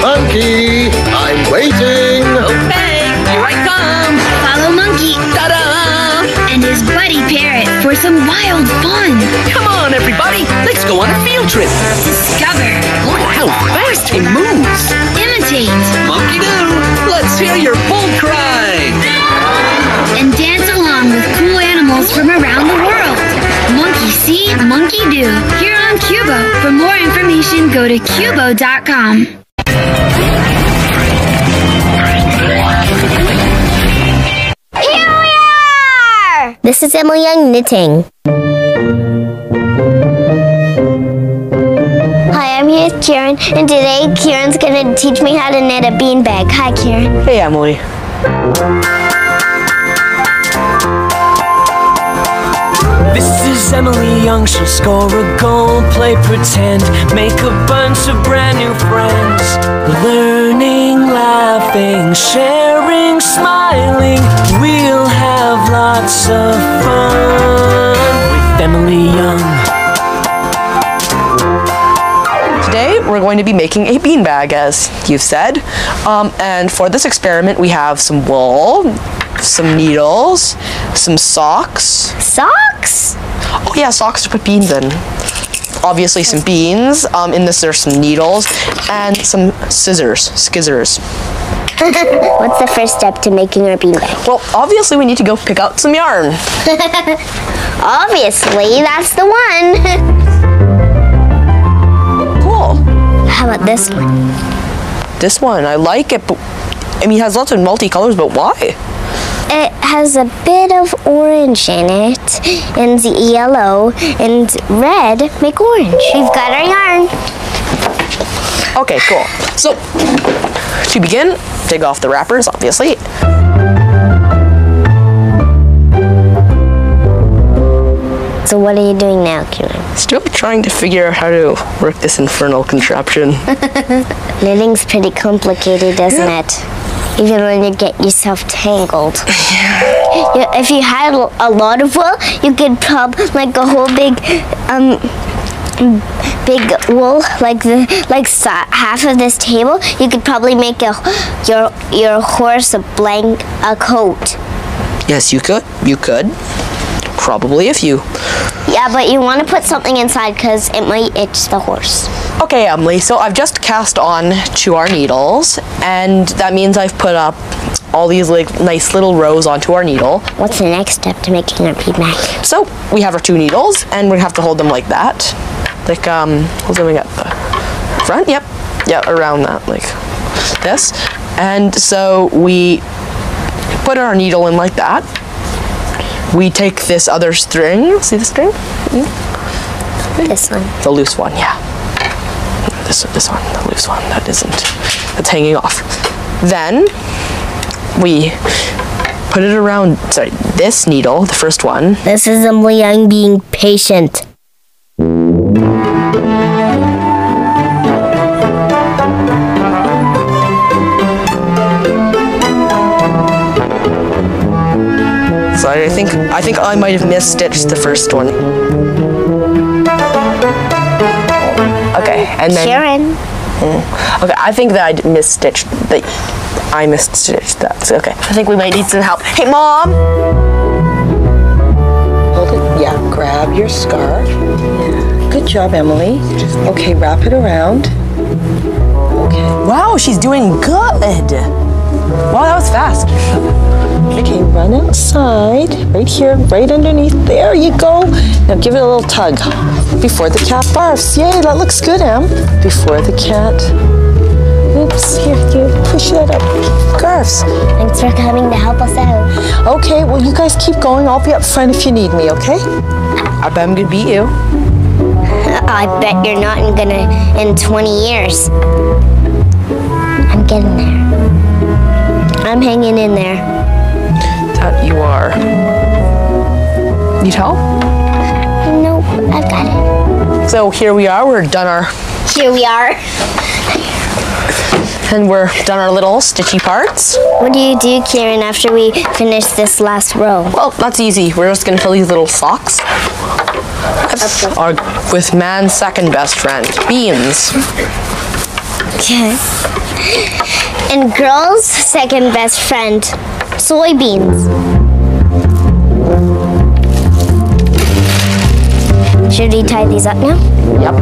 Monkey, I'm waiting. Okay, here I come. Follow Monkey Ta-da! and his buddy Parrot for some wild fun. Come on, everybody. Let's go on a field trip. Discover, Look how fast he moves. imitate, Monkey do. Let's hear your bold cry. and dance along with cool animals from around the world. Monkey see, monkey do. Here on Cubo. For more information, go to cubo.com. Here we are! This is Emily Young knitting. Hi, I'm here with Kieran, and today Kieran's gonna teach me how to knit a beanbag. Hi, Kieran. Hey, Emily. This is Emily Young, she'll score a goal, play pretend, make a bunch of brand new friends. Learning, laughing, sharing, smiling, we'll have lots of fun with Emily Young. Today, we're going to be making a beanbag, as you've said. And for this experiment, we have some wool, some needles, some socks. Socks? Oh yeah, socks to put beans in. Obviously some beans. In this there's some needles and some skizzers. What's the first step to making our beanbag? Well, obviously we need to go pick out some yarn. Obviously, that's the one. Cool. How about this one? This one, I like it, but I mean, it has lots of multicolors, but why? It has a bit of orange in it, and yellow and red make orange. We've got our yarn. Okay, cool. So, to begin, take off the wrappers, obviously. So what are you doing now, Kieran? Still trying to figure out how to work this infernal contraption. Knitting's pretty complicated, isn't it? Even when you get yourself tangled. If you had a lot of wool, you could probably like a whole big wool, half of this table. You could probably make your horse a coat. Yes, you could. You could. Probably if you... Yeah, but you want to put something inside because it might itch the horse. Okay, Emily, so I've just cast on to our needles, and that means I've put up all these like nice little rows onto our needle. What's the next step to making our beanbag? So we have our two needles, and we have to hold them like that. Like, hold them at the front, yep. Yeah, around that, like this. And so we put our needle in like that. We take this other string, see the string? This one. The loose one, yeah. This one, the loose one, that isn't, that's hanging off. Then we put it around, sorry, this needle, the first one. This is Emily Young being patient. So I think I might have misstitched the first one. Okay, and then... Kieran. Okay, I think that I misstitched that. So, okay, I think we might need some help. Hey, Mom! Hold it, yeah, grab your scarf. Yeah. Good job, Emily. Okay, wrap it around. Okay. Wow, she's doing good! Wow, that was fast. Okay, run outside, right here, right underneath. There you go. Now give it a little tug. Before the cat barfs. Yay, that looks good, Em. Before the cat. Oops, here, you push that up. Garfs. Thanks for coming to help us out. Okay, well, you guys keep going. I'll be up front if you need me, okay? I bet I'm gonna beat you. I bet you're not in 20 years. I'm getting there. I'm hanging in there. That you are. Need help? Nope, I've got it. So here we are, Here we are. And we're done our little stitchy parts. What do you do, Kieran, after we finish this last row? Well, that's easy. We're just gonna fill these little socks. That's with man's second best friend, beans. Okay. And girls' second best friend, soybeans. Should we tie these up now? Yep.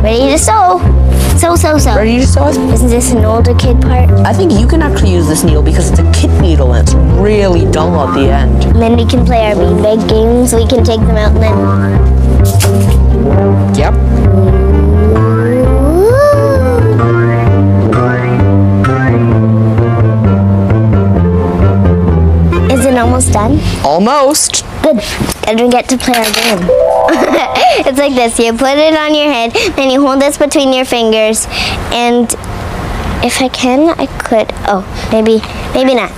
Ready to sew. Sew. Ready to sew? Isn't this an older kid part? I think you can actually use this needle because it's a kid needle and it's really dull at the end. And then we can play our beanbag games. We can take them out and then... Yep. Is it almost done? Almost. Good. And we get to play our game. It's like this. You put it on your head, then you hold this between your fingers, and if I can, I could. Oh, maybe not.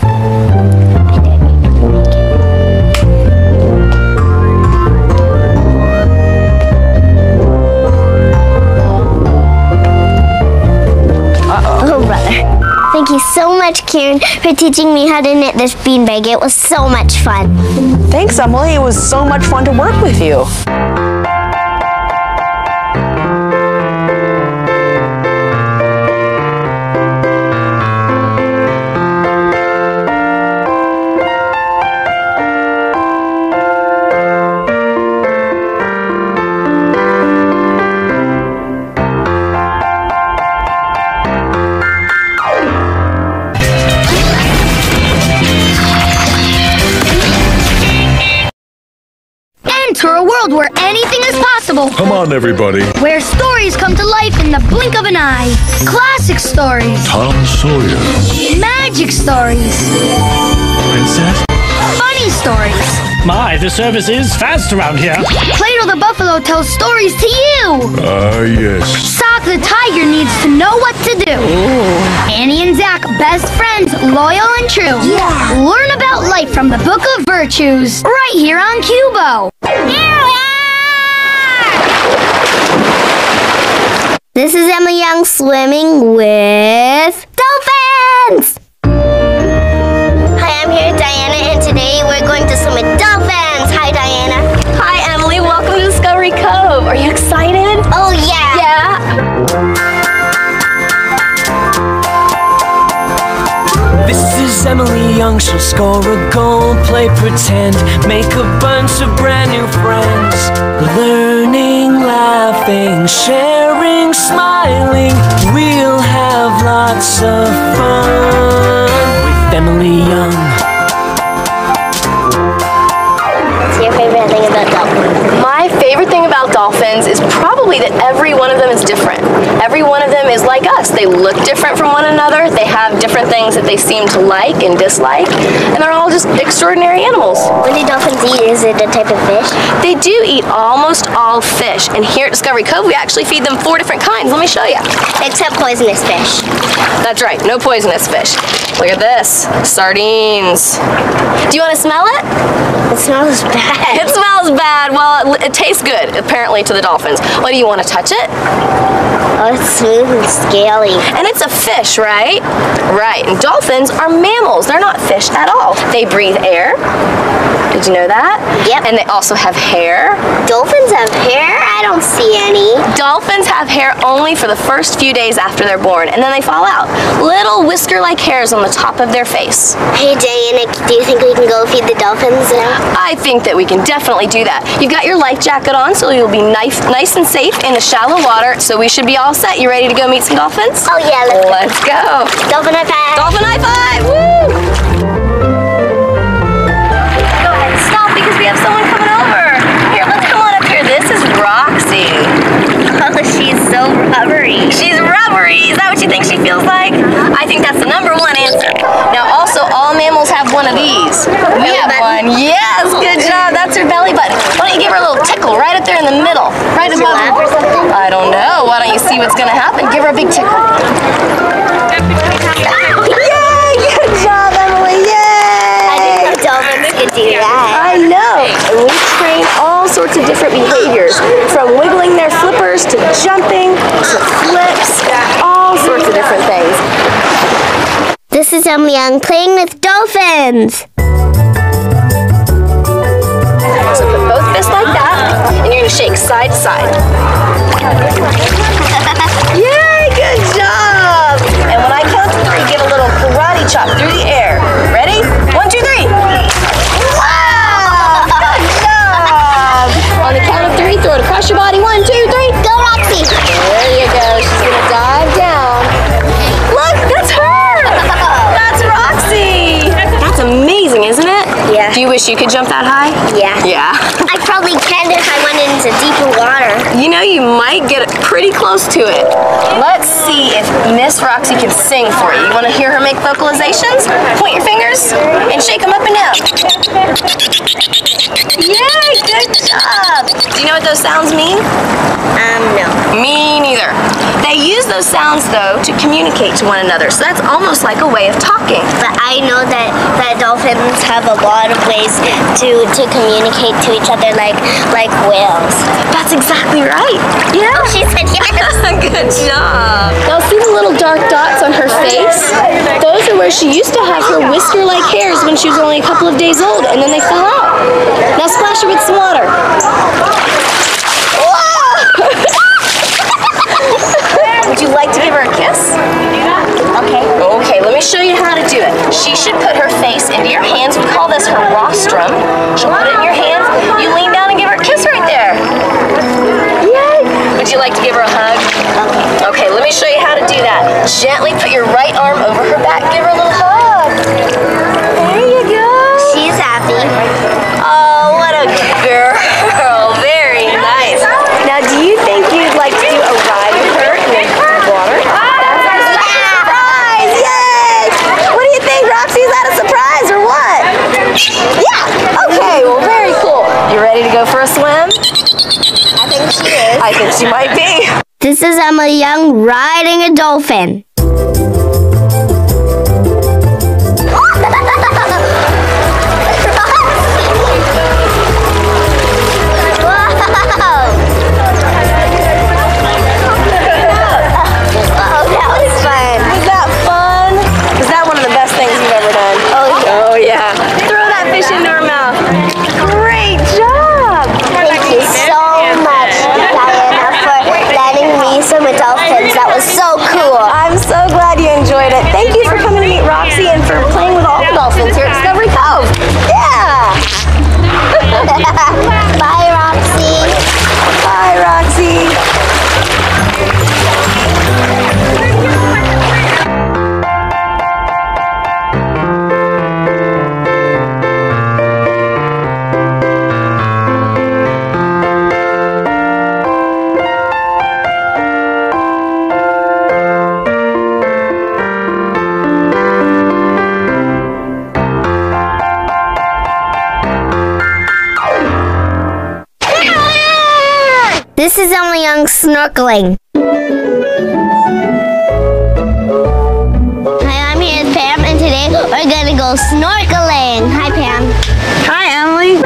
Oh, brother. Thank you so much, Kieran, for teaching me how to knit this beanbag. It was so much fun. Thanks, Emily. It was so much fun to work with you. Enter a world where anything is possible. Come on, everybody. Where stories come to life in the blink of an eye. Classic stories. Tom Sawyer. Magic stories. Princess? Funny stories. My, the service is fast around here. Plato the buffalo tells stories to you. Yes. Sock the tiger needs to know what to do. Annie and Zach, best friends, loyal and true. Yeah. Learn about life from the Book of Virtues, right here on Cubo. This is Emily Young swimming with dolphins! Hi, I'm here with Diana, and today we're going to swim with dolphins. Hi, Diana. Hi, Emily. Welcome to Discovery Cove. Are you excited? Oh, yeah. This is Emily Young, she'll score a goal, play pretend, make a bunch of brand new friends. Learning, laughing, sharing, smiling, we'll have lots of fun with Emily Young. What's your favorite thing about dolphins? My favorite thing about dolphins is probably that every one of them is different. Every one of them is like us. They look different from one another. They have different things that they seem to like and dislike. And they're all just extraordinary animals. What do dolphins eat? Is it a type of fish? They do eat almost all fish. And here at Discovery Cove, we actually feed them 4 different kinds. Let me show you. Except poisonous fish. That's right, no poisonous fish. Look at this, sardines. Do you want to smell it? It smells bad. It smells bad. Well, it tastes good, apparently, to the dolphins. What, do you want to touch it? Oh, it's smooth and scaly. And it's a fish, right? Right. And dolphins are mammals. They're not fish at all. They breathe air. Did you know that? Yep. And they also have hair. Dolphins have hair? I don't see any. Dolphins have hair only for the first few days after they're born, and then they fall out. Little whisker-like hairs on the top of their face. Hey, Diana, do you think we can go feed the dolphins now? I think that we can definitely do that. You've got your life jacket on, so you'll be nice and safe in the shallow water, so we should be all set. You ready to go meet some dolphins? Oh, yeah, Let's go. Dolphin high five. Dolphin high five. Woo! Go ahead and stop because we have someone coming over. Here, let's come on up here. This is Roxy. Oh, she's so rubbery. She's rubbery. Is that what you think she feels like? I think that's the #1 answer. Now, also, all mammals have one of these. We have one. Yes, good job. That's her belly button. Why don't you give her a little tickle right up there in the middle? Right above her. I don't know. Why don't you see what's going to happen? Give her a big tickle. Yay! Good job, Emily. Yay! I didn't know dolphins could do that. I know. And we train all sorts of different behaviors, from wiggling their flippers to jumping to flips, all sorts of different things. This is Emily Young playing with dolphins. So put both fists like that, and you're going to shake side to side. wish you could jump that high? Yeah. Yeah. I probably can if I went into deeper water. You know, you might get pretty close to it. Let's see if Miss Roxy can sing for you. You want to hear her make vocalizations? Point your fingers and shake them up and down. Yay, good job. Do you know what those sounds mean? No. Me neither. They use those sounds, though, to communicate to one another. So that's almost like a way of talking. But I know that dolphins have a lot of ways to communicate to each other, like whales. That's exactly right. Yeah. Oh, she said yes. Good job. Now see the little dark dots on her face? Those are where she used to have her whisker-like hairs when she was only a couple of days old, and then they fell out. Now splash her with some water. Would you like to give her a kiss? Okay. Okay, let me show you how to do it. She should put her face into your hands. We call this her rostrum. She'll put it in your hands. You lean down and give her a kiss right there. Yay! Would you like to give her a hug? Okay, let me show you how to do that. Gently put your right arm over her back. Give her a little hug. There you go. She's happy. Oh, what a good girl. Very nice. Now, do you think you'd like to do a ride with her in the water? That's our surprise! Yay! What do you think, Roxy? Is that a surprise or what? Yeah! Okay, well, very cool. You ready to go for a swim? I think she is. I think she might be. This is Emily Young riding a dolphin. That was so cool. I'm so glad you enjoyed it. Thank you for coming to meet Roxy and for playing with all the dolphins here at Discovery Cove. Yeah! Bye, Roxy. Bye, Roxy. This is Emily Young snorkeling. Hi, I'm here with Pam, and today we're gonna go snorkeling. Hi, Pam. Hi, Emily.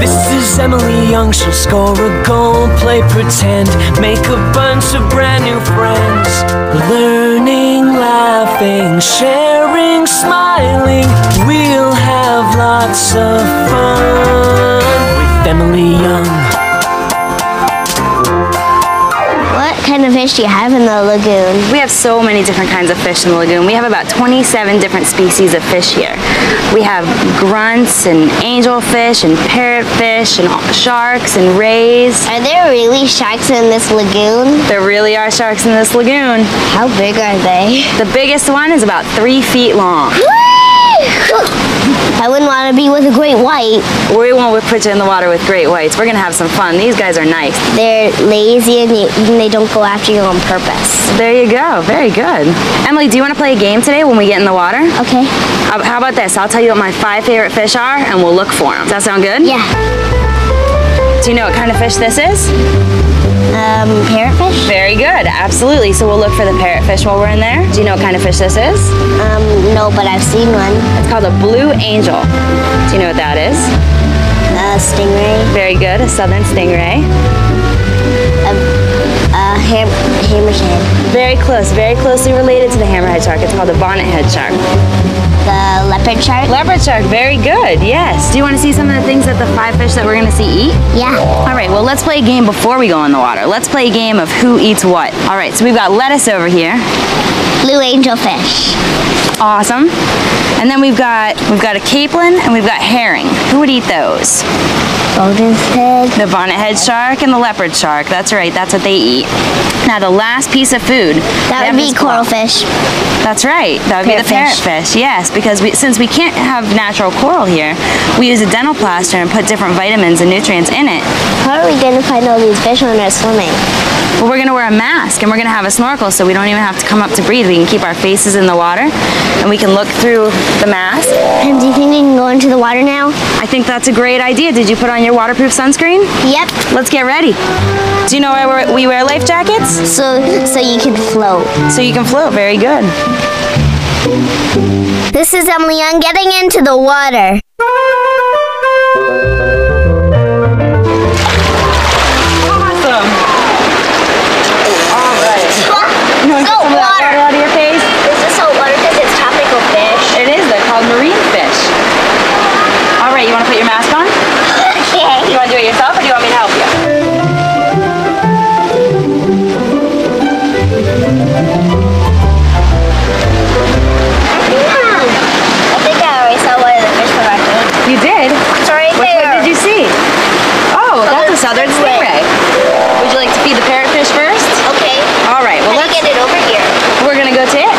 This is Emily Young, she'll score a goal, play pretend, make a bunch of brand new friends. Learning, laughing, sharing, smiling, we'll have lots of fun with Emily Young. What kind of fish do you have in the lagoon? We have so many different kinds of fish in the lagoon. We have about 27 different species of fish here. We have grunts and angelfish and parrotfish and sharks and rays. Are there really sharks in this lagoon? There really are sharks in this lagoon. How big are they? The biggest one is about 3 feet long. I wouldn't want to be with a great white. We won't put you in the water with great whites. We're going to have some fun. These guys are nice. They're lazy and they don't go after you on purpose. There you go. Very good. Emily, do you want to play a game today when we get in the water? Okay. How about this? I'll tell you what my 5 favorite fish are, and we'll look for them. Does that sound good? Yeah. Do you know what kind of fish this is? Parrotfish? Very good. Absolutely. So we'll look for the parrotfish while we're in there. Do you know what kind of fish this is? No, but I've seen one. It's called a blue angel. Do you know what that is? A stingray. Very good. A southern stingray. Hammerhead. Very close. Very closely related to the hammerhead shark. It's called a bonnethead shark. The leopard shark? Leopard shark. Very good. Yes. Do you want to see some of the things that the 5 fish that we're going to see eat? Yeah. All right. Well, let's play a game before we go in the water. Let's play a game of who eats what. All right. So we've got lettuce over here. Blue angelfish. Awesome. And then we've got a capelin and we've got herring. Who would eat those? Bonnet head. The bonnet-head shark and the leopard shark. That's right, that's what they eat. Now the last piece of food. That would be coral fish. That's right, that would be the parrotfish, yes, because since we can't have natural coral here, we use a dental plaster and put different vitamins and nutrients in it. How are we going to find all these fish when we're swimming? Well, we're going to wear a mask and we're going to have a snorkel so we don't even have to come up to breathe. We can keep our faces in the water and we can look through the mask. And do you think we can go into the water now? I think that's a great idea. Did you put on your waterproof sunscreen? Yep. Let's get ready. Do you know why we wear life jackets? So you can float. So you can float. Very good. This is Emily Young getting into the water. Awesome. All right. You want to get some of that water out of your face? This is salt water because it's tropical fish. It is. They're called marine fish. All right. You want to put your mask on? Okay. You want to do it yourself or do you want me to help you? I think I already saw one of the fish from our food. You did? It's right Which there. one did you see? Oh, that's a southern stingray. Would you like to feed the parrotfish first? Okay. All right. Well, let's get it over here. We're gonna go to it.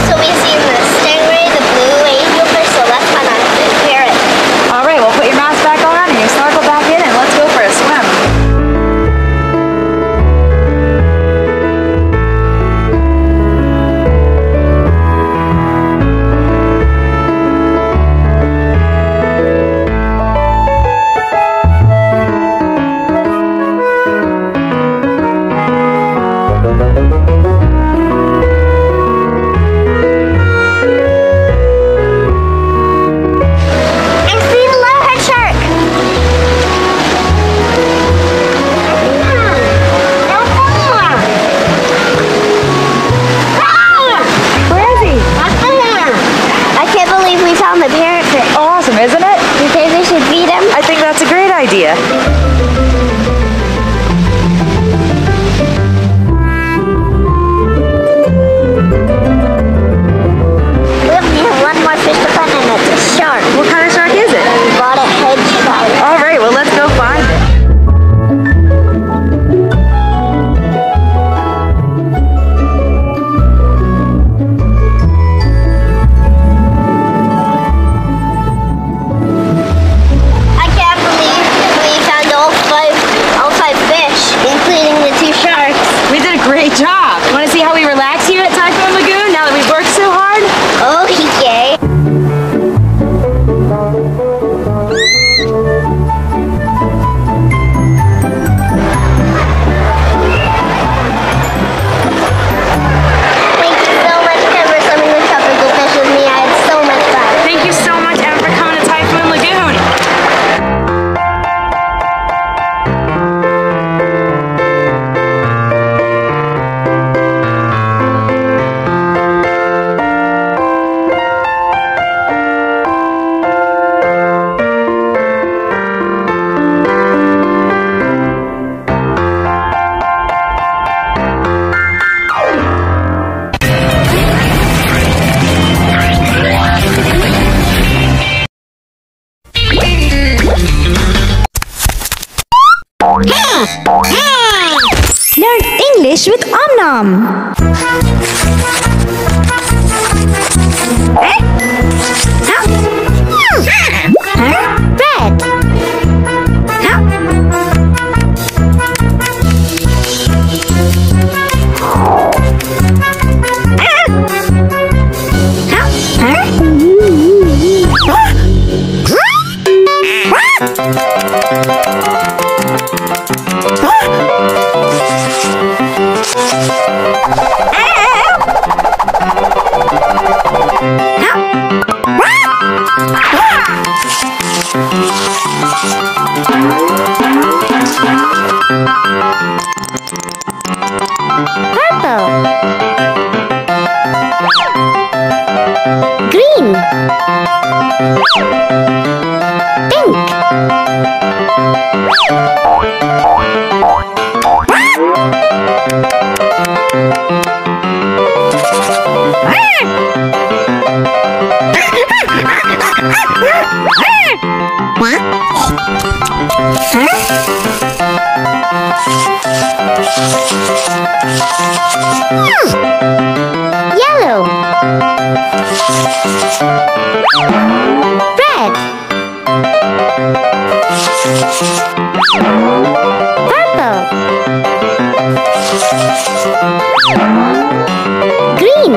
So we've seen the stingray, the blue angelfish, so let's find our parrot. All right. Well, put your mask back on and your snorkel back in, and let's go for a swim. I see the leopard shark. Where is he? I can't believe we found the parrotfish. Awesome, isn't it? Do you think we should feed him? I think that's a great idea. We only have one more fish to find, and it's a shark. What kind of shark is it? Bonnet-head shark. All right. Well, let's go find it. I can't believe we found all five fish, including the two sharks. We did a great job. Want to see how we relax here at Typhoon Lagoon now that we've worked so hard? Okay. Thank you so much, Ken, for swimming with tropical fish with me. I had so much fun. Thank you so much, Em, for coming to Typhoon Lagoon. Learn English with Omnom. Red. Green. Pink. Yellow. Red. Purple. Green.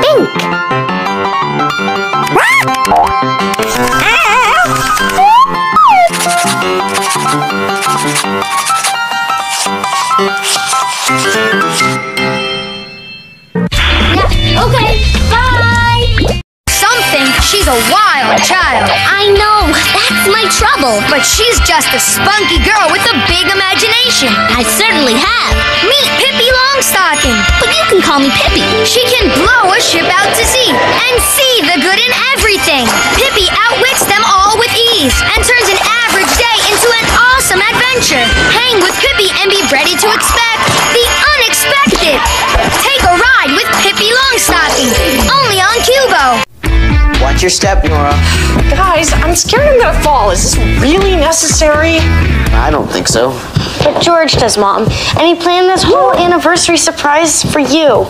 Pink. Okay, bye! Some think she's a wild child. I know, that's my trouble. But she's just a spunky girl with a big imagination. I certainly have. Meet Pippi Longstocking. But you can call me Pippi. She can blow a ship out to sea and see the good in everything. Pippi outwits them all with ease and turns an average day into an awesome adventure. Hang with Pippi and be ready to expect the unexpected. Take a ride with Pippi Longstocking, only on Cubo. Watch your step, Nora. Guys, I'm scared I'm gonna fall. Is this really necessary? I don't think so. But George does, Mom. And he planned this whole anniversary surprise for you.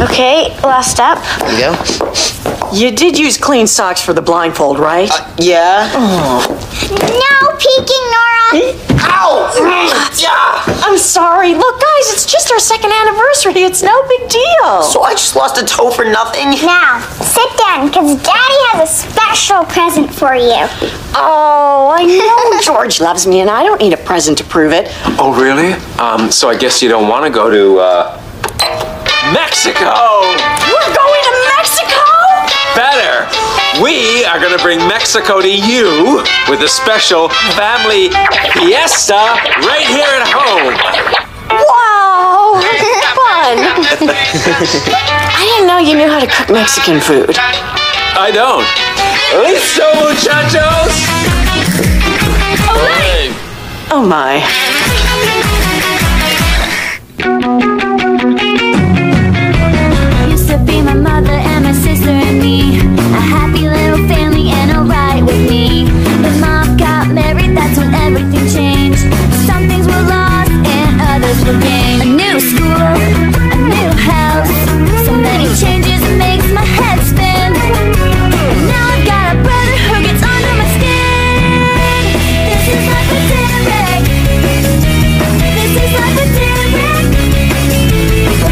Okay, last step. There you go. You did use clean socks for the blindfold, right? Yeah. No peeking, Nora. Ow! I'm sorry. Look, guys, it's just our second anniversary. It's no big deal. So I just lost a toe for nothing? Now, sit down, because Daddy has a special present for you. Oh, I know George loves me, and I don't need a present to prove it. Oh, really? So I guess you don't want to go to, Mexico! We're going to Mexico? Better! We are going to bring Mexico to you with a special family fiesta right here at home. Wow! Fun! I didn't know you knew how to cook Mexican food. I don't. Listo, muchachos! Olé! Oh, my. Used to be my mother and my sister and me, a happy little family and a ride with me. But Mom got married, that's when everything changed. Some things were lost and others were gained. A new school, a new house, so many changes it makes my head spin. And now I've got a brother who gets under my skin. This is life with Derek. This is life with Derek.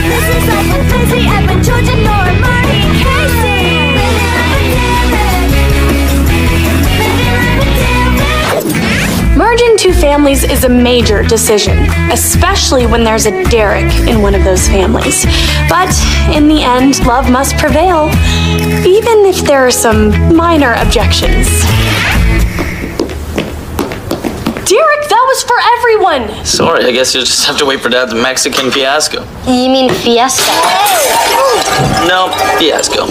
This is life with Lindsay, Evan, George, and Nora, Marty, and Casey. Living life with Derek. Living life with Derek. Merging two families is a major decision, especially when there's a Derek in one of those families. But in the end, love must prevail, even if there are some minor objections. Derek, that was for everyone! Sorry, I guess you'll just have to wait for Dad's Mexican fiasco. You mean fiesta? No, fiasco.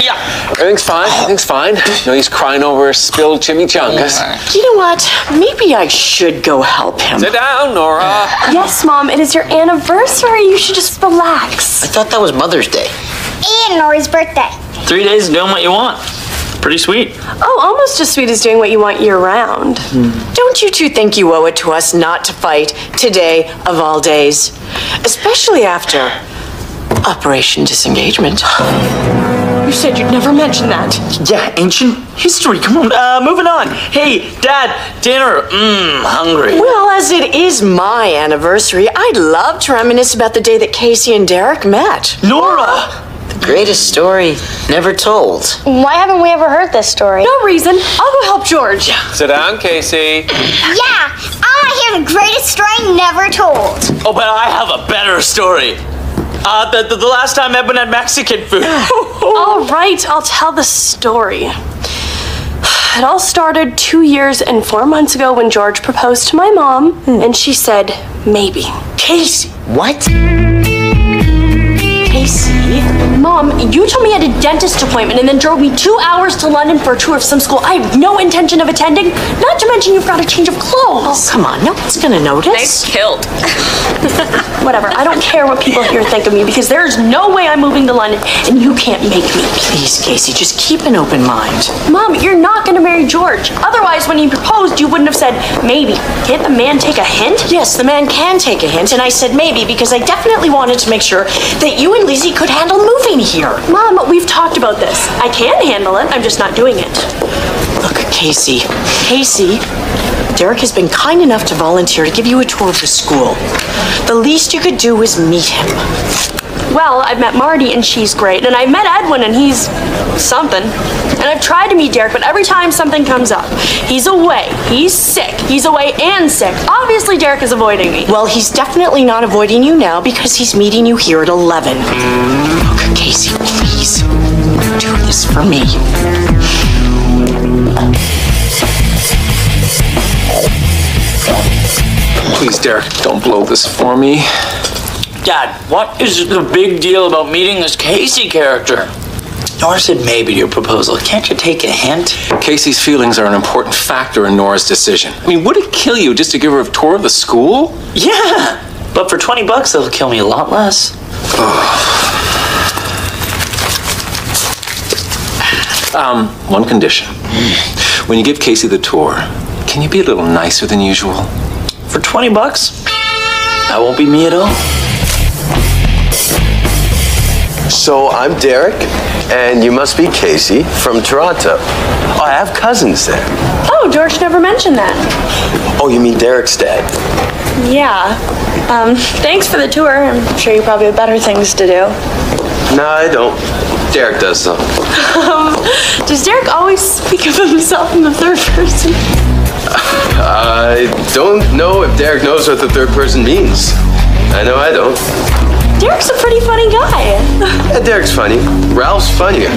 Yeah, everything's fine. Everything's fine. No, he's crying over spilled chimichangas. You know what? Maybe I should go help him. Sit down, Nora. Yes, Mom, it is your anniversary. You should just relax. I thought that was Mother's Day. And Nori's birthday. 3 days of doing what you want. Pretty sweet. Oh, almost as sweet as doing what you want year-round. Don't you two think you owe it to us not to fight today of all days? Especially after Operation Disengagement. You said you'd never mention that. Yeah, ancient history. Come on, moving on. Hey, Dad, dinner. Hungry. Well, as it is my anniversary, I'd love to reminisce about the day that Casey and Derek met. Nora! The greatest story never told. Why haven't we ever heard this story? No reason. I'll go help George. Sit down, Casey. Yeah, I want to hear the greatest story never told. Oh, but I have a better story. The last time Edwin had Mexican food. All right, I'll tell the story. It all started 2 years and 4 months ago when George proposed to my mom, and she said, maybe. Casey! What? Mom, you told me I had a dentist appointment and then drove me 2 hours to London for a tour of some school I have no intention of attending. Not to mention you've got a change of clothes. Oh, come on. No one's gonna notice. Nice kilt. Whatever. I don't care what people here think of me because there is no way I'm moving to London and you can't make me. Please, Casey, just keep an open mind. Mom, you're not gonna marry George. Otherwise, when he proposed, you wouldn't have said maybe. Can't the man take a hint? Yes, the man can take a hint, and I said maybe because I definitely wanted to make sure that you and Lizzie could handle moving here. Mom, we've talked about this. I can handle it. I'm just not doing it. Look, Casey. Casey, Derek has been kind enough to volunteer to give you a tour of the school. The least you could do is meet him. Well, I've met Marty and she's great, and I've met Edwin and he's something. And I've tried to meet Derek, but every time something comes up, he's away, he's sick, he's away and sick. Obviously, Derek is avoiding me. Well, he's definitely not avoiding you now because he's meeting you here at 11. Look, Casey, please, do this for me. Please, Derek, don't blow this for me. Dad, what is the big deal about meeting this Casey character? Nora said maybe to your proposal. Can't you take a hint? Casey's feelings are an important factor in Nora's decision. I mean, would it kill you just to give her a tour of the school? Yeah, but for $20, it'll kill me a lot less. One condition. When you give Casey the tour, can you be a little nicer than usual? For $20? That won't be me at all. So I'm Derek, and you must be Casey from Toronto. Oh, I have cousins there. Oh, George never mentioned that. Oh, you mean Derek's dad? Yeah. Thanks for the tour. I'm sure you probably have better things to do. No, I don't. Derek does though. Does Derek always speak of himself in the third person? I don't know if Derek knows what the third person means. I know I don't. Derek's a pretty funny guy. Yeah, Derek's funny. Ralph's funnier.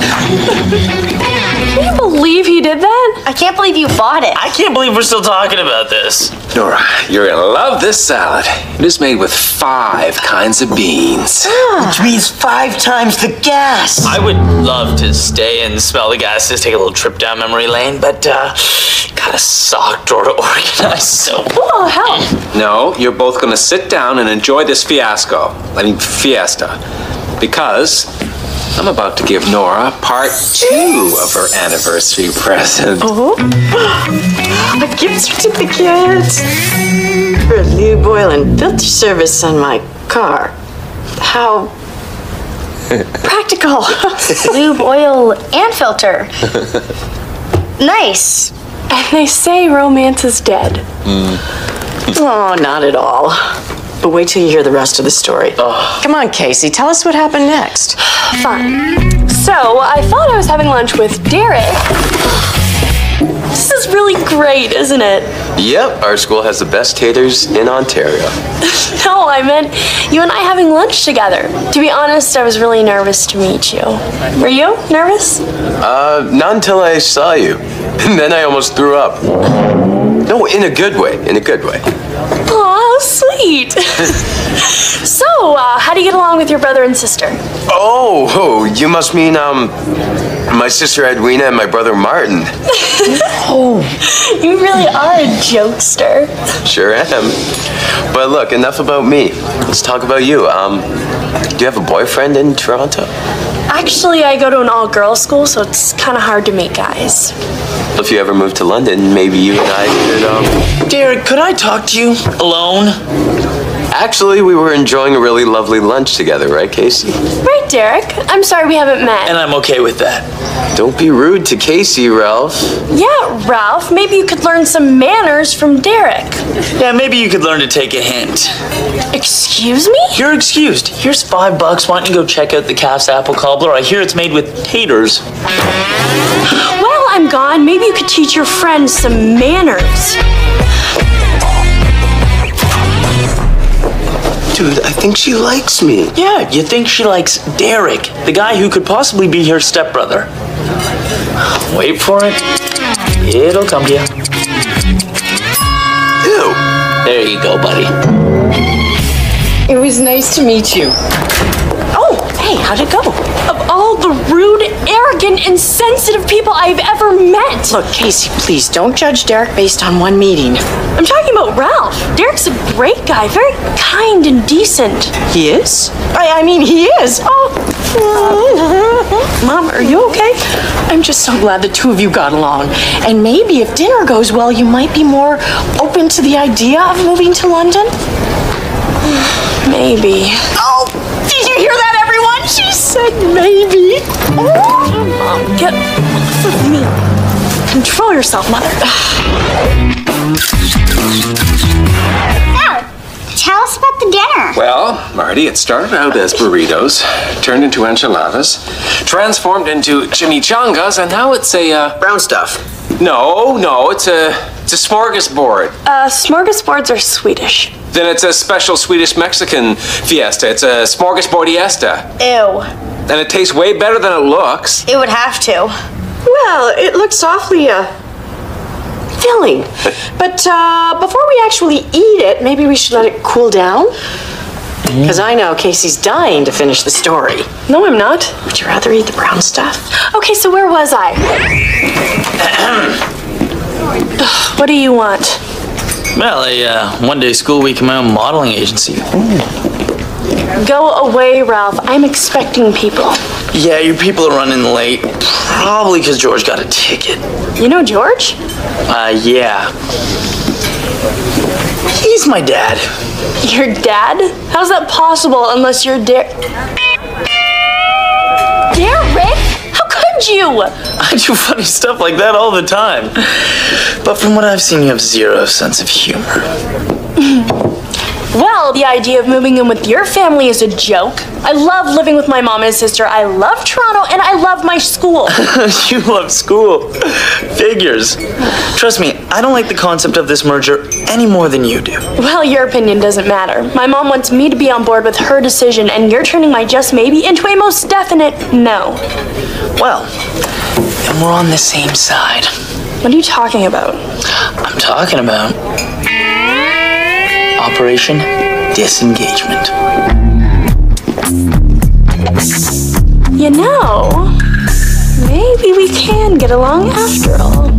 Can you believe he did that? I can't believe you bought it. I can't believe we're still talking about this. Nora, you're gonna love this salad. It is made with 5 kinds of beans. Which means 5 times the gas. I would love to stay and smell the gases, take a little trip down memory lane, but kind of sucked or to organize, so. Oh, hell. No, you're both gonna sit down and enjoy this fiesta. Because I'm about to give Nora part 2 of her anniversary present. Oh, a gift certificate for lube oil and filter service on my car. How practical. Lube, oil, and filter. Nice. And they say romance is dead. Oh, not at all. But wait till you hear the rest of the story. Come on, Casey, tell us what happened next. Fine. So, I thought I was having lunch with Derek. This is really great, isn't it? Yep, our school has the best taters in Ontario. No, I meant you and I having lunch together. To be honest, I was really nervous to meet you. Were you nervous? Not until I saw you. And then I almost threw up. No, in a good way, in a good way. Oh, sweet. So, how do you get along with your brother and sister? Oh, you must mean, my sister Edwina and my brother Martin. Oh, you really are a jokester. Sure am. But look, enough about me. Let's talk about you. Do you have a boyfriend in Toronto? Actually, I go to an all-girls school, so it's kind of hard to meet guys. If you ever move to London, maybe you and I could, Derek, could I talk to you alone? Actually, we were enjoying a really lovely lunch together, right, Casey? Right, Derek. I'm sorry we haven't met. And I'm okay with that. Don't be rude to Casey, Ralph. Yeah, Ralph, maybe you could learn some manners from Derek. Yeah, maybe you could learn to take a hint. Excuse me? You're excused. Here's $5. Why don't you go check out the Calf's Apple Cobbler? I hear it's made with taters. While I'm gone, maybe you could teach your friends some manners. Dude, I think she likes me. Yeah, you think she likes Derek, the guy who could possibly be her stepbrother. Wait for it. It'll come to you. Ew. There you go, buddy. It was nice to meet you. Oh, hey, how'd it go? arrogant, insensitive people I've ever met. Look, Casey, please don't judge Derek based on one meeting. I'm talking about Ralph. Derek's a great guy, very kind and decent. He is? I mean, he is. Oh. Mom, are you okay? I'm just so glad the two of you got along. And maybe if dinner goes well, you might be more open to the idea of moving to London? Maybe. Oh, did you hear that, everyone? She said maybe. Oh, Mom, get off of me. Control yourself, Mother. Now, tell us about the dinner. Well, Marty, it started out as burritos, turned into enchiladas, transformed into chimichangas, and now it's a brown stuff. No, it's a smorgasbord. Smorgasbords are Swedish. Then it's a special Swedish-Mexican fiesta. It's a smorgasbordiesta. Ew. And it tastes way better than it looks. It would have to. Well, it looks awfully, filling. But before we actually eat it, maybe we should let it cool down? Because I know Casey's dying to finish the story. No, I'm not. Would you rather eat the brown stuff? Okay, so where was I? What do you want? Well, a one-day school week in my own modeling agency. Go away, Ralph. I'm expecting people. Yeah, your people are running late. Probably because George got a ticket. You know George? Yeah. He's my dad. Your dad? How's that possible unless you're Derek? How could you? I do funny stuff like that all the time. But from what I've seen, you have zero sense of humor. Well, the idea of moving in with your family is a joke. I love living with my mom and sister. I love Toronto, and I love my school. You love school. Figures. Trust me, I don't like the concept of this merger any more than you do. Well, your opinion doesn't matter. My mom wants me to be on board with her decision, and you're turning my just maybe into a most definite no. Well, then we're on the same side. What are you talking about? I'm talking about Operation Disengagement. You know, maybe we can get along after all.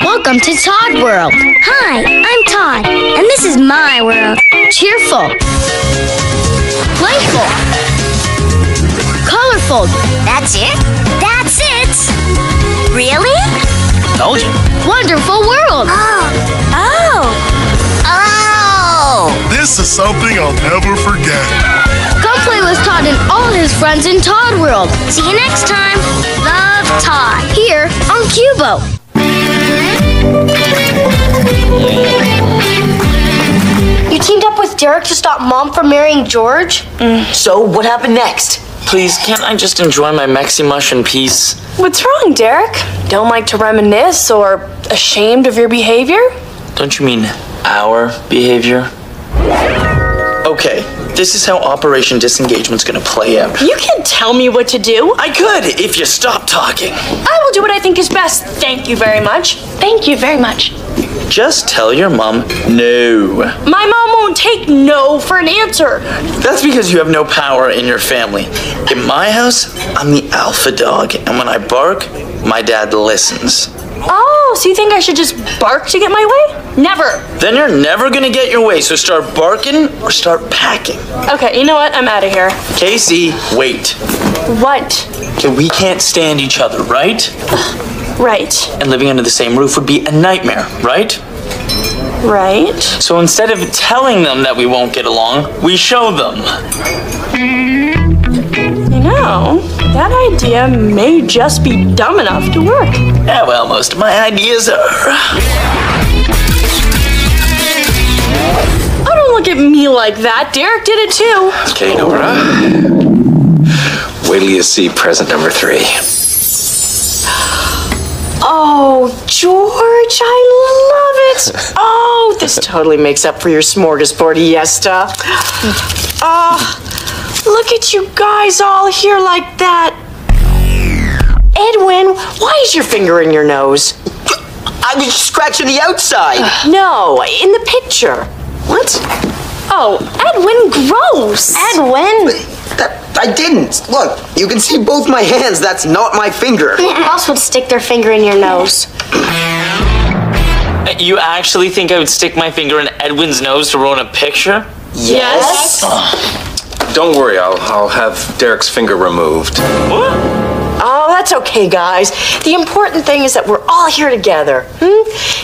Welcome to Todd World. Hi, I'm Todd, and this is my world. Cheerful. Playful. Colorful. That's it? That's it! Really? Told you. Wonderful world. Oh! This is something I'll never forget. Come play with Todd and all his friends in Todd World. See you next time. Love, Todd. Here on Cubo. You teamed up with Derek to stop Mom from marrying George? So, what happened next? Please, can't I just enjoy my Mexi Mush in peace? What's wrong, Derek? Don't like to reminisce or ashamed of your behavior? Don't you mean our behavior? Okay, this is how Operation Disengagement's gonna play out. You can't tell me what to do. I could, if you stop talking. I will do what I think is best. Thank you very much. Thank you very much. Just tell your mom no. My mom won't take no for an answer. That's because you have no power in your family. In my house, I'm the alpha dog, and when I bark, my dad listens. Oh, so you think I should just bark to get my way? Never. Then you're never gonna get your way, so start barking or start packing. Okay, you know what? I'm out of here. Casey, wait. What? Okay, we can't stand each other, right? Right. And living under the same roof would be a nightmare, right? Right. So instead of telling them that we won't get along, we show them. You know, that idea may just be dumb enough to work. Yeah, well, most of my ideas are. Oh, don't look at me like that. Derek did it too. Okay, Nora. Wait till you see present number 3. Oh, George, I love it. Oh, this totally makes up for your smorgasbordiesta. Look at you guys all here like that. Edwin, why is your finger in your nose? I was just scratching the outside. No, in the picture. What? Oh, Edwin, gross. Edwin? I didn't. Look, you can see both my hands. That's not my finger. Who else would stick their finger in your nose? You actually think I would stick my finger in Edwin's nose to ruin a picture? Yes. Don't worry, I'll have Derek's finger removed. What? Oh, that's okay, guys. The important thing is that we're all here together.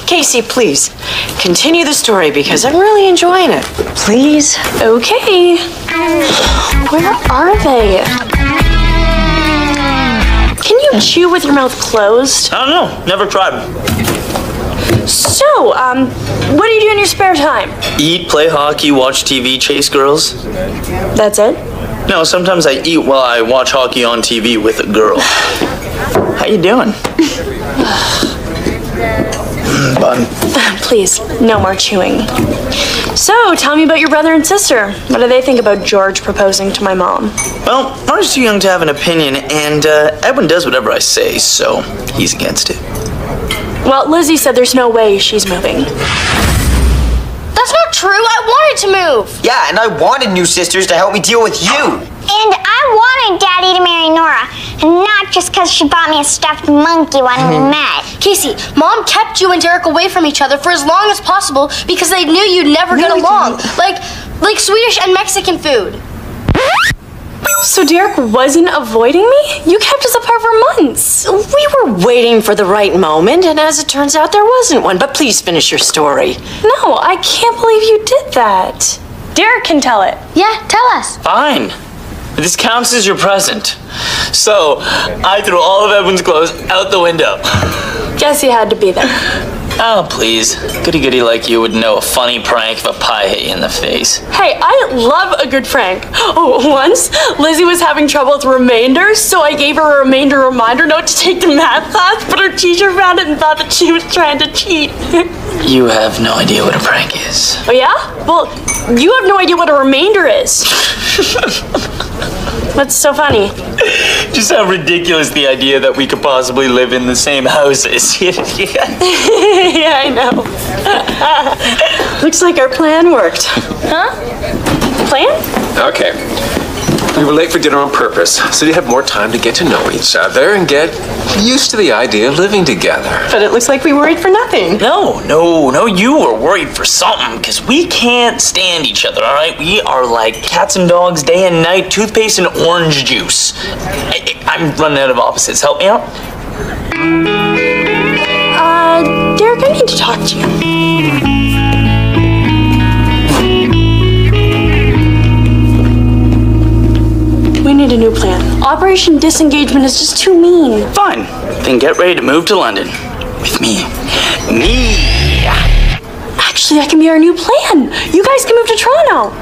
Casey, please, continue the story because I'm really enjoying it. Please? Okay. Where are they? Can you chew with your mouth closed? I don't know. Never tried. So, what do you do in your spare time? Eat, play hockey, watch TV, chase girls. That's it? No, sometimes I eat while I watch hockey on TV with a girl. How you doing? Bun. Please, no more chewing. So, tell me about your brother and sister. What do they think about George proposing to my mom? Well, Mark's too young to have an opinion, and Edwin does whatever I say, so he's against it. Well, Lizzie said there's no way she's moving. That's not true. I wanted to move. Yeah, and I wanted new sisters to help me deal with you. And I wanted Daddy to marry Nora, and not just because she bought me a stuffed monkey when we met. Casey, Mom kept you and Derek away from each other for as long as possible because they knew you'd never get along. Like Swedish and Mexican food. So Derek wasn't avoiding me? You kept us apart for months. We were waiting for the right moment, and as it turns out, there wasn't one. But please finish your story. No, I can't believe you did that. Derek can tell it. Yeah, tell us. Fine. This counts as your present. So, I threw all of Edwin's clothes out the window. Guess he had to be there. Oh, please. Goody-goody like you would know a funny prank if a pie hit you in the face. Hey, I love a good prank. Oh, once, Lizzie was having trouble with remainders, so I gave her a remainder reminder note to take the math class, but her teacher found it and thought that she was trying to cheat. You have no idea what a prank is. Oh, yeah? Well, you have no idea what a remainder is. What's so funny? Just how ridiculous the idea that we could possibly live in the same house is. Yeah, I know. Looks like our plan worked. Huh? Plan? Okay. We were late for dinner on purpose, so you have more time to get to know each other and get used to the idea of living together. But it looks like we worried for nothing. No, you were worried for something, because we can't stand each other, all right? We are like cats and dogs day and night, toothpaste and orange juice. I'm running out of opposites. Help me out. Derek, I need to talk to you. We need a new plan. Operation Disengagement is just too mean. Fine. Then get ready to move to London. With me. Me! Actually, that can be our new plan. You guys can move to Toronto.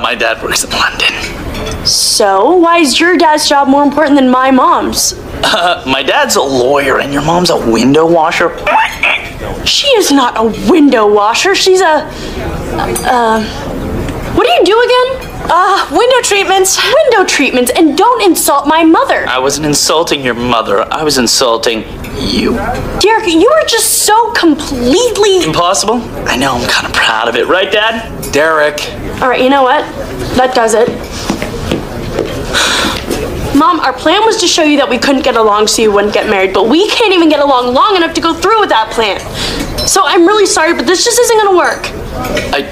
My dad works in London. So, why is your dad's job more important than my mom's? My dad's a lawyer and your mom's a window washer. She is not a window washer. She's a... what do you do again? Window treatments. Window treatments, and don't insult my mother. I wasn't insulting your mother. I was insulting you. Derek, you are just so completely... Impossible? I know, I'm kind of proud of it. Right, Dad? Derek. All right, you know what? That does it. Mom, our plan was to show you that we couldn't get along so you wouldn't get married, but we can't even get along long enough to go through with that plan. So I'm really sorry, but this just isn't gonna work.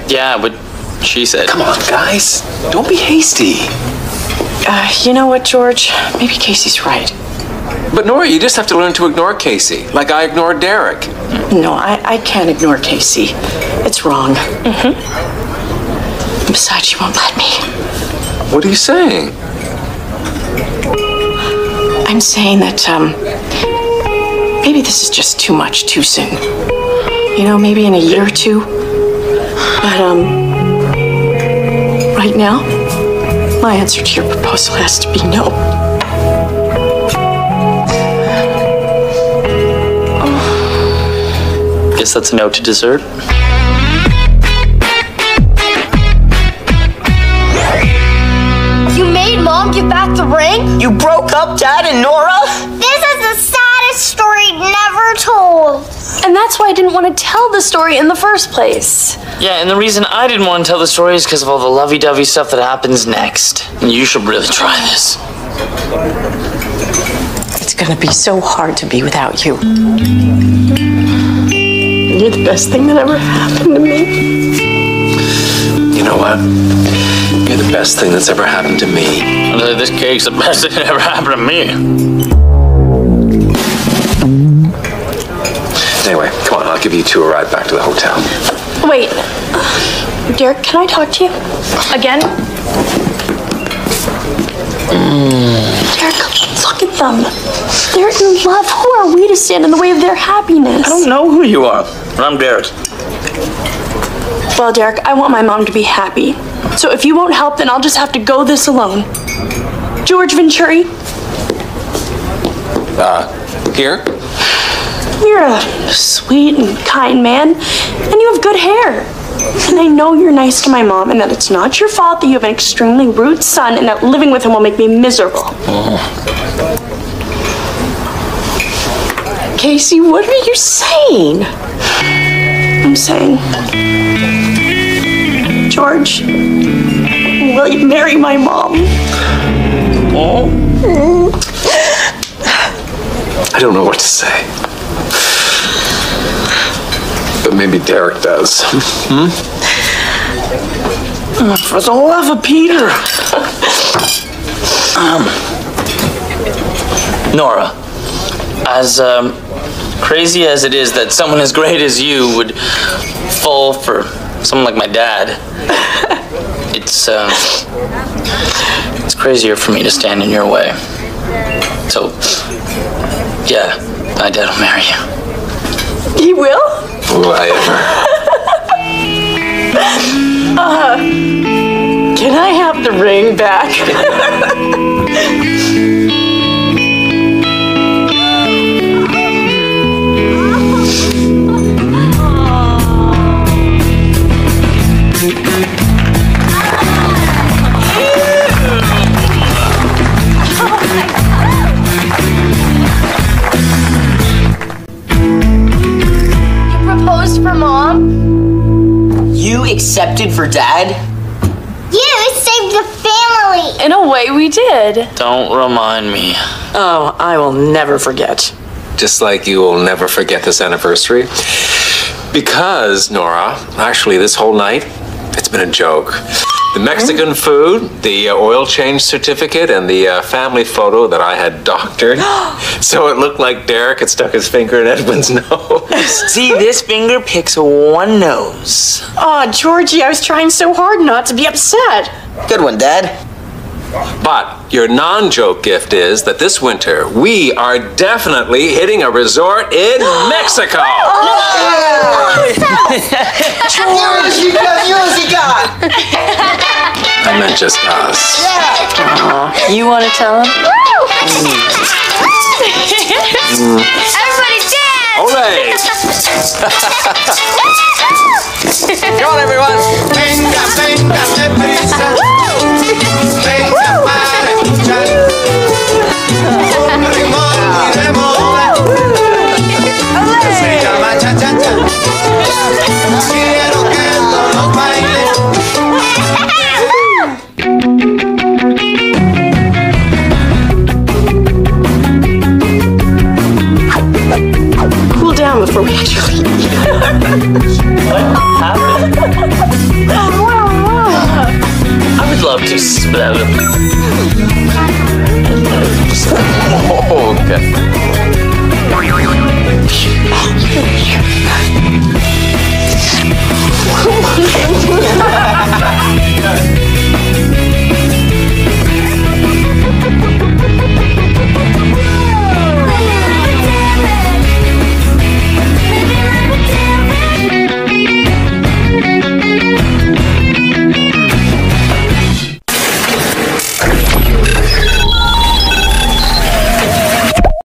Yeah, but she said. Come on, guys. Don't be hasty. You know what, George? Maybe Casey's right. But Nora, you just have to learn to ignore Casey, like I ignored Derek. No, I can't ignore Casey. It's wrong. Besides, she won't let me. What are you saying? I'm saying that, maybe this is just too much too soon. You know, maybe in a year or two. But, right now, my answer to your proposal has to be no. Guess that's a no to dessert. You made Mom give back the ring? You broke up Dad and Nora? This is the saddest story never told. that's why I didn't want to tell the story in the first place. Yeah, and the reason I didn't want to tell the story is because of all the lovey-dovey stuff that happens next. And you should really try this. It's gonna be so hard to be without you. You're the best thing that ever happened to me. You know what? You're the best thing that's ever happened to me. This cake's the best thing that ever happened to me. Anyway, come on, I'll give you two a ride back to the hotel. Wait, Derek, can I talk to you? Again? Derek, look at them. They're in love. Who are we to stand in the way of their happiness? I don't know who you are, but I'm Derek. Well, Derek, I want my mom to be happy. So if you won't help, then I'll just have to go this alone. George Venturi? Here? You're a sweet and kind man, and you have good hair. And I know you're nice to my mom, and that it's not your fault that you have an extremely rude son, and that living with him will make me miserable. Casey, what are you saying? I'm saying, George, will you marry my mom? I don't know what to say. But maybe Derek does. For the love of Peter. Nora, as crazy as it is that someone as great as you would fall for someone like my dad, it's crazier for me to stand in your way. So, yeah, my dad will marry you. He will? Will I ever? Can I have the ring back? Proposed for Mom? You accepted for Dad? You saved the family. In a way, we did. Don't remind me. Oh, I will never forget. Just like you will never forget this anniversary. Because, Nora, actually this whole night, it's been a joke. The Mexican food, the oil change certificate, and the family photo that I had doctored. So it looked like Derek had stuck his finger in Edwin's nose. See, this finger picks one nose. Oh, Georgie, I was trying so hard not to be upset. Good one, Dad. But your non-joke gift is that this winter, we are definitely hitting a resort in Mexico. I meant just us. You want to tell him? Everybody dance! Olé! Come on, everyone.